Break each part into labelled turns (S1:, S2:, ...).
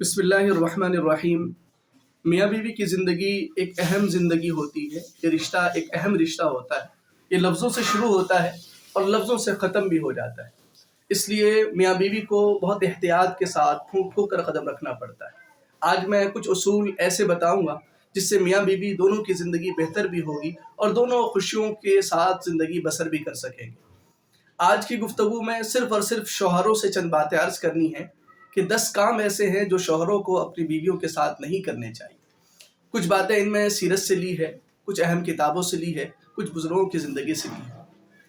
S1: بسم اللہ الرحمن الرحیم۔ میاں بیوی کی زندگی ایک اہم زندگی ہوتی ہے۔ یہ رشتہ ایک اہم رشتہ ہوتا ہے۔ یہ لفظوں سے شروع ہوتا ہے اور لفظوں سے ختم بھی ہو جاتا ہے۔ اس لیے میاں بیوی کو بہت احتیاط کے ساتھ پھونک پھونک کر قدم رکھنا پڑتا ہے۔ آج میں کچھ اصول ایسے بتاؤں گا جس سے میاں بیوی دونوں کی زندگی بہتر بھی ہوگی اور دونوں خوشیوں کے ساتھ زندگی بسر بھی کر سکیں گے۔ آج کی گفتگو میں صرف اور صرف شوہروں سے چند باتیں عرض کرنی ہیں کہ 10 کام ایسے ہیں جو شوہروں کو اپنی بیویوں کے ساتھ نہیں کرنے چاہیے۔ کچھ باتیں ان میں سیرت سے لی ہے، کچھ اہم کتابوں سے لی ہے، کچھ بزرگوں کی زندگی سے لی ہے۔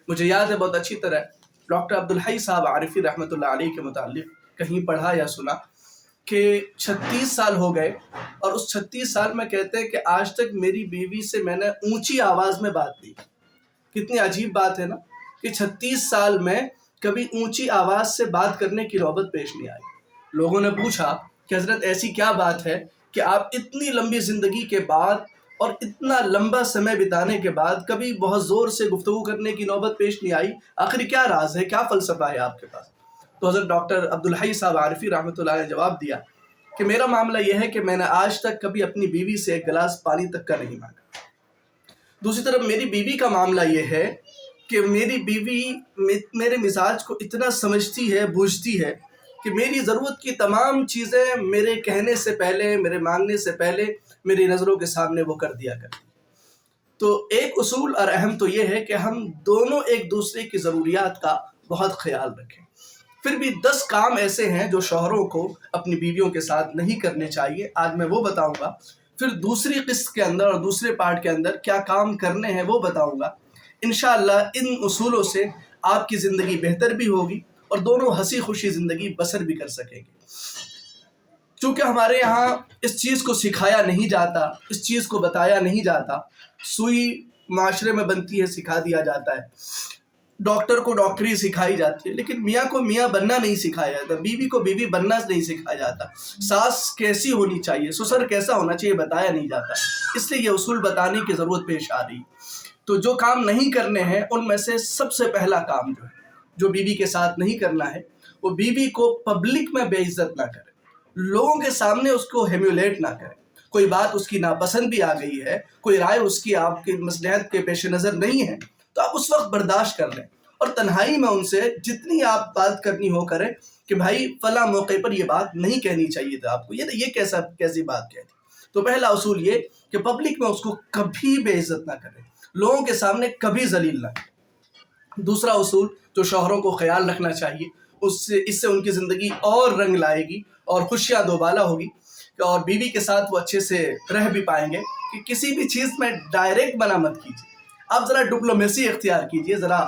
S1: مجھے یاد ہے بہت اچھی طرح ڈاکٹر عبدالحی صاحب عارفی رحمۃ اللہ علیہ کے متعلق کہیں پڑھا یا سنا کہ 36 سال ہو گئے اور اس 36 سال میں کہتے ہیں کہ آج تک میری بیوی سے میں نے اونچی آواز میں بات نہیں کی۔ کتنی عجیب بات ہے نا کہ 36 سال میں کبھی اونچی آواز سے بات کرنے کی نوبت پیش نہیں آئی۔ لوگوں نے پوچھا کہ حضرت ایسی کیا بات ہے کہ آپ اتنی لمبی زندگی کے بعد اور اتنا لمبا سمے بتانے کے بعد کبھی بہت زور سے گفتگو کرنے کی نوبت پیش نہیں آئی؟ آخر کیا راز ہے، کیا فلسفہ ہے آپ کے پاس؟ تو حضرت ڈاکٹر عبدالحی صاحب عارفی رحمۃ اللہ نے جواب دیا کہ میرا معاملہ یہ ہے کہ میں نے آج تک کبھی اپنی بیوی سے ایک گلاس پانی تک کا نہیں مانگا۔ دوسری طرف میری بیوی کا معاملہ یہ ہے کہ میری بیوی میرے مزاج کو اتنا سمجھتی ہے، بوجھتی ہے کہ میری ضرورت کی تمام چیزیں میرے کہنے سے پہلے، میرے مانگنے سے پہلے میری نظروں کے سامنے وہ کر دیا کرتی۔ تو ایک اصول اور اہم تو یہ ہے کہ ہم دونوں ایک دوسرے کی ضروریات کا بہت خیال رکھیں۔ پھر بھی 10 کام ایسے ہیں جو شوہروں کو اپنی بیویوں کے ساتھ نہیں کرنے چاہیے، آج میں وہ بتاؤں گا۔ پھر دوسری قسط کے اندر اور دوسرے پارٹ کے اندر کیا کام کرنے ہیں وہ بتاؤں گا۔ انشاءاللہ ان اصولوں سے آپ کی زندگی بہتر بھی ہوگی اور دونوں ہنسی خوشی زندگی بسر بھی کر سکیں گے۔ چونکہ ہمارے یہاں اس چیز کو سکھایا نہیں جاتا، اس چیز کو بتایا نہیں جاتا۔ سوئی معاشرے میں بنتی ہے، سکھا دیا جاتا ہے۔ ڈاکٹر کو ڈاکٹری سکھائی جاتی ہے، لیکن میاں کو میاں بننا نہیں سکھایا جاتا، بیوی کو بیوی بننا نہیں سکھایا جاتا، ساس کیسی ہونی چاہیے، سسر کیسا ہونا چاہیے بتایا نہیں جاتا۔ اس لیے یہ اصول بتانے کی ضرورت پیش آ رہی۔ تو جو کام نہیں کرنے ہیں ان میں سے سب سے پہلا کام جو بیوی کے ساتھ نہیں کرنا ہے، وہ بیوی کو پبلک میں بے عزت نہ کرے، لوگوں کے سامنے اس کو ہیمیولیٹ نہ کرے۔ کوئی بات اس کی ناپسند بھی آ گئی ہے، کوئی رائے اس کی آپ کی مصلحت کے پیش نظر نہیں ہے، تو آپ اس وقت برداشت کر لیں اور تنہائی میں ان سے جتنی آپ بات کرنی ہو کریں کہ بھائی فلاں موقع پر یہ بات نہیں کہنی چاہیے تھا آپ کو، یہ کیسی بات کہہ دی۔ تو پہلا اصول یہ کہ پبلک میں اس کو کبھی بے عزت نہ کریں، لوگوں کے سامنے کبھی ذلیل نہ کریں۔ دوسرا اصول جو شوہروں کو خیال رکھنا چاہیے، اس سے ان کی زندگی اور رنگ لائے گی اور خوشیاں دوبالا ہوگی اور بیوی کے ساتھ وہ اچھے سے رہ بھی پائیں گے، کہ کسی بھی چیز میں ڈائریکٹ منع مت کیجیے۔ آپ ذرا ڈپلومیسی اختیار کیجیے، ذرا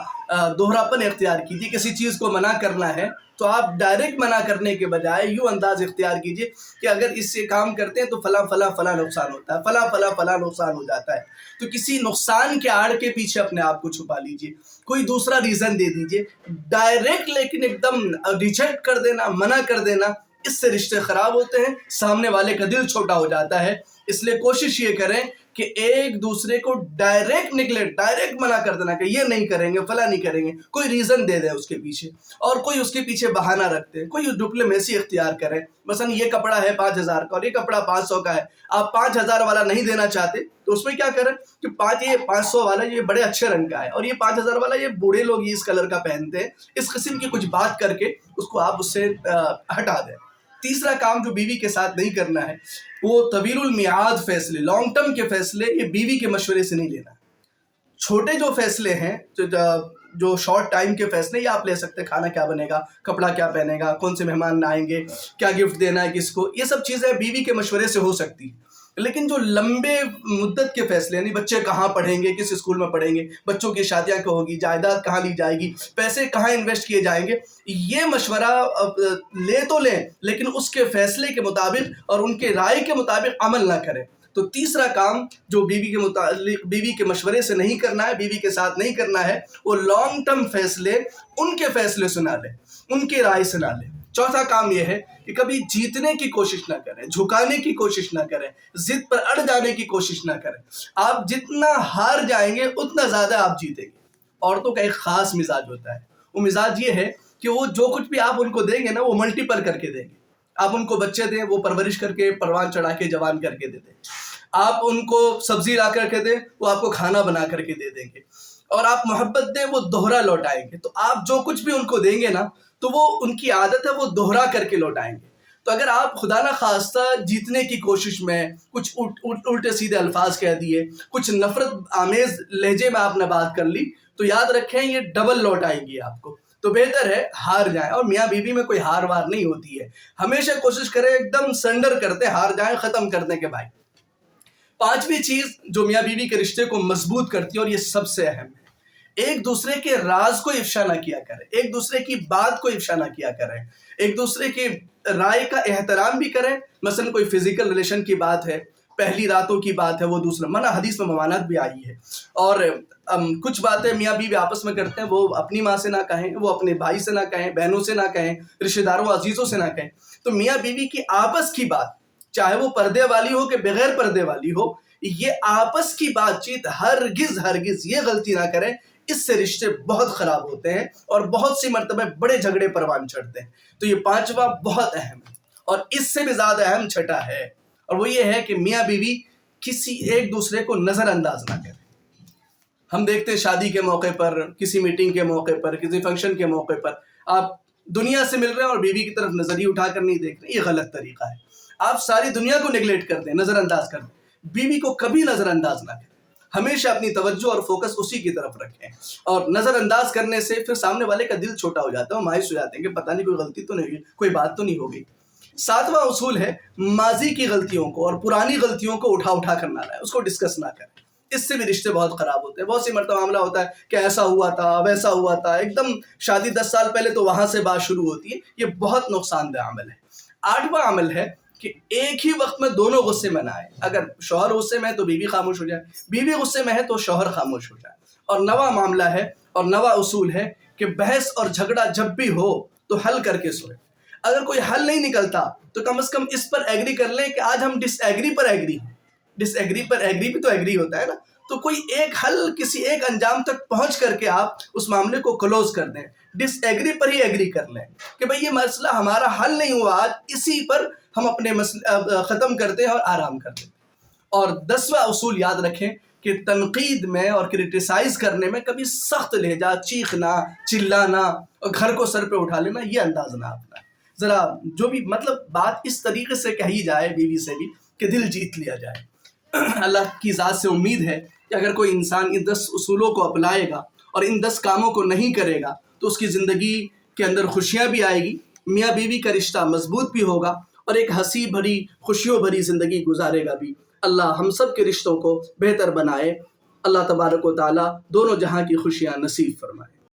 S1: دوہراپن اختیار کیجیے۔ کسی چیز کو منع کرنا ہے تو آپ ڈائریکٹ منع کرنے کے بجائے یوں انداز اختیار کیجیے کہ اگر اس سے کام کرتے ہیں تو فلاں فلاں فلاں نقصان ہوتا ہے، فلاں فلاں فلاں نقصان ہو جاتا ہے۔ تو کسی نقصان کے آڑ کے پیچھے اپنے آپ کو چھپا لیجیے، کوئی دوسرا ریزن دے دیجیے۔ ڈائریکٹ لیکن ایک دم ریجیکٹ کر دینا، منع کر دینا، اس سے رشتے خراب ہوتے ہیں، سامنے والے کا دل چھوٹا ہو جاتا ہے۔ اس لیے کوشش یہ کریں کہ ایک دوسرے کو ڈائریکٹ نگلیکٹ، ڈائریکٹ منع کر دینا کہ یہ نہیں کریں گے، فلاں نہیں کریں گے، کوئی ریزن دے دیں اس کے پیچھے، اور کوئی اس کے پیچھے بہانہ رکھتے ہیں، کوئی ڈپلومیسی اختیار کریں۔ مثلا یہ کپڑا ہے 5000 کا اور یہ کپڑا 500 کا ہے، آپ 5000 والا نہیں دینا چاہتے تو اس میں کیا کریں کہ 500 والا یہ بڑے اچھے رنگ کا ہے اور یہ 5000 والا یہ بوڑھے لوگ اس کلر کا پہنتے ہیں، اس قسم کی کچھ بات کر کے اس کو آپ اس سے ہٹا دیں۔ تیسرا کام جو بیوی کے ساتھ نہیں کرنا ہے وہ طویل المیعاد فیصلے، لانگ ٹرم کے فیصلے، یہ بیوی کے مشورے سے نہیں لینا۔ چھوٹے جو فیصلے ہیں، جو شارٹ ٹائم کے فیصلے، یہ آپ لے سکتے ہیں، کھانا کیا بنے گا، کپڑا کیا پہنے گا، کون سے مہمان آئیں گے، کیا گفٹ دینا ہے کس کو، یہ سب چیزیں بیوی کے مشورے سے ہو سکتی ہیں۔ لیکن جو لمبے مدت کے فیصلے، یعنی بچے کہاں پڑھیں گے، کس اسکول میں پڑھیں گے، بچوں کی شادیاں کہاں ہوگی، جائیداد کہاں لی جائے گی، پیسے کہاں انویسٹ کیے جائیں گے، یہ مشورہ لے تو لیں لیکن اس کے فیصلے کے مطابق اور ان کے رائے کے مطابق عمل نہ کریں۔ تو تیسرا کام جو بیوی کے مشورے سے نہیں کرنا ہے، بیوی کے ساتھ نہیں کرنا ہے، وہ لانگ ٹرم فیصلے، ان کے فیصلے سنا لیں، ان کی رائے سنا لیں۔ چوتھا کام یہ ہے کہ کبھی جیتنے کی کوشش نہ کریں، جھکانے کی کوشش نہ کریں، ضد پر اڑ جانے کی کوشش نہ کریں۔ آپ جتنا ہار جائیں گے اتنا زیادہ آپ جیتیں گے۔ عورتوں کا ایک خاص مزاج ہوتا ہے، وہ مزاج یہ ہے کہ وہ جو کچھ بھی آپ ان کو دیں گے نا، وہ ملٹیپل کر کے دیں گے۔ آپ ان کو بچے دیں، وہ پرورش کر کے پروان چڑھا کے جوان کر کے دے دیں. آپ ان کو سبزی لا کر کے دیں، وہ آپ کو کھانا بنا کر کے دے دیں گے. اور آپ محبت دیں، وہ دوہرا لوٹائیں گے. تو آپ جو کچھ بھی ان کو دیں گے نا، تو وہ ان کی عادت ہے، وہ دوہرا کر کے لوٹائیں گے. تو اگر آپ خدا نہ خواستہ جیتنے کی کوشش میں کچھ الٹے سیدھے الفاظ کہہ دیے، کچھ نفرت آمیز لہجے میں آپ نے بات کر لی، تو یاد رکھیں یہ ڈبل لوٹ آئے گی آپ کو. تو بہتر ہے ہار جائیں. اور میاں بیوی میں کوئی ہار وار نہیں ہوتی ہے. ہمیشہ کوشش کریں ایک دم سرنڈر کرتے، ہار جائیں ختم کر دیں کہ بھائی. پانچویں چیز جو میاں بیوی کے رشتے کو مضبوط کرتی ہے، اور یہ سب سے اہم ہے، ایک دوسرے کے راز کو افشا نہ کیا کرے، ایک دوسرے کی بات کو افشا نہ کیا کرے، ایک دوسرے کی رائے کا احترام بھی کریں. مثلا کوئی فزیکل ریلیشن کی بات ہے، پہلی راتوں کی بات ہے، وہ دوسرا منع حدیث میں ممانعت بھی آئی ہے. اور کچھ باتیں میاں بیوی آپس میں کرتے ہیں، وہ اپنی ماں سے نہ کہیں، وہ اپنے بھائی سے نہ کہیں، بہنوں سے نہ کہیں، رشتہ داروں عزیزوں سے نہ کہیں. تو میاں بیوی کی آپس کی بات، چاہے وہ پردے والی ہو کہ بغیر پردے والی ہو، یہ آپس کی بات چیت ہرگز یہ غلطی نہ کریں. اس سے رشتے بہت خراب ہوتے ہیں اور بہت سی مرتبہ بڑے جھگڑے پروان چڑھتے ہیں. تو یہ پانچواں بہت اہم ہے. اور اس سے بھی زیادہ اہم چھٹا ہے، اور وہ یہ ہے کہ میاں بیوی کسی ایک دوسرے کو نظر انداز نہ کریں. ہم دیکھتے ہیں شادی کے موقع پر، کسی میٹنگ کے موقع پر، کسی فنکشن کے موقع پر آپ دنیا سے مل رہے ہیں اور بیوی کی طرف نظر ہی اٹھا کر نہیں دیکھ رہے. یہ غلط طریقہ ہے. آپ ساری دنیا کو نیگلیکٹ کر دیں، نظر انداز کر دیں. بیوی کو کبھی نظر انداز نہ کریں. ہمیشہ اپنی توجہ اور فوکس اسی کی طرف رکھیں. اور نظر انداز کرنے سے پھر سامنے والے کا دل چھوٹا ہو جاتا ہے، وہ مایوس ہو جاتے ہیں کہ پتہ نہیں کوئی غلطی تو نہیں ہوئی، کوئی بات تو نہیں ہو گئی. ساتواں اصول ہے ماضی کی غلطیوں کو اور پرانی غلطیوں کو اٹھا کر نہ لائیں، اس کو ڈسکس نہ کریں. اس سے بھی رشتے بہت خراب ہوتے ہیں. بہت سی مرتبہ معاملہ ہوتا ہے کہ ایسا ہوا تھا، ویسا ہوا تھا، ایک دم شادی 10 سال پہلے تو وہاں سے بات شروع ہوتی ہے. یہ بہت نقصان دہ عمل ہے. آٹھواں عمل ہے کہ ایک ہی وقت میں دونوں غصے میں نہ آئے. اگر شوہر غصے میں ہے تو بیوی خاموش ہو جائے، بیوی غصے میں ہے تو شوہر خاموش ہو جائے. اور نواں معاملہ ہے اور نواں اصول ہے کہ بحث اور جھگڑا جب بھی ہو تو حل کر کے سوئے. اگر کوئی حل نہیں نکلتا تو کم از کم اس پر ایگری کر لیں کہ آج ہم ڈس ایگری پر ایگری ہیں. ڈس ایگری پر ایگری بھی تو ایگری ہوتا ہے نا. تو کوئی ایک حل، کسی ایک انجام تک پہنچ کر کے آپ اس معاملے کو کلوز کر دیں. ڈس ایگری پر ہی ایگری کر لیں کہ بھئی یہ مسئلہ ہمارا حل نہیں ہوا آج، اسی پر ہم اپنے ختم کرتے ہیں اور آرام کرتے ہیں. اور 10واں اصول یاد رکھیں کہ تنقید میں اور کرٹیسائز کرنے میں کبھی سخت لہجہ، چیخنا، چلانا اور گھر کو سر پہ اٹھا لینا، یہ انداز نہ اپنا. ذرا جو بھی مطلب بات اس طریقے سے کہی جائے بیوی سے بھی کہ دل جیت لیا جائے. اللہ کی ذات سے امید ہے کہ اگر کوئی انسان ان 10 اصولوں کو اپنائے گا اور ان 10 کاموں کو نہیں کرے گا تو اس کی زندگی کے اندر خوشیاں بھی آئے گی، میاں بیوی کا رشتہ مضبوط بھی ہوگا اور ایک ہنسی بھری، خوشیوں بھری زندگی گزارے گا بھی. اللہ ہم سب کے رشتوں کو بہتر بنائے. اللہ تبارک و تعالیٰ دونوں جہاں کی خوشیاں نصیب فرمائے.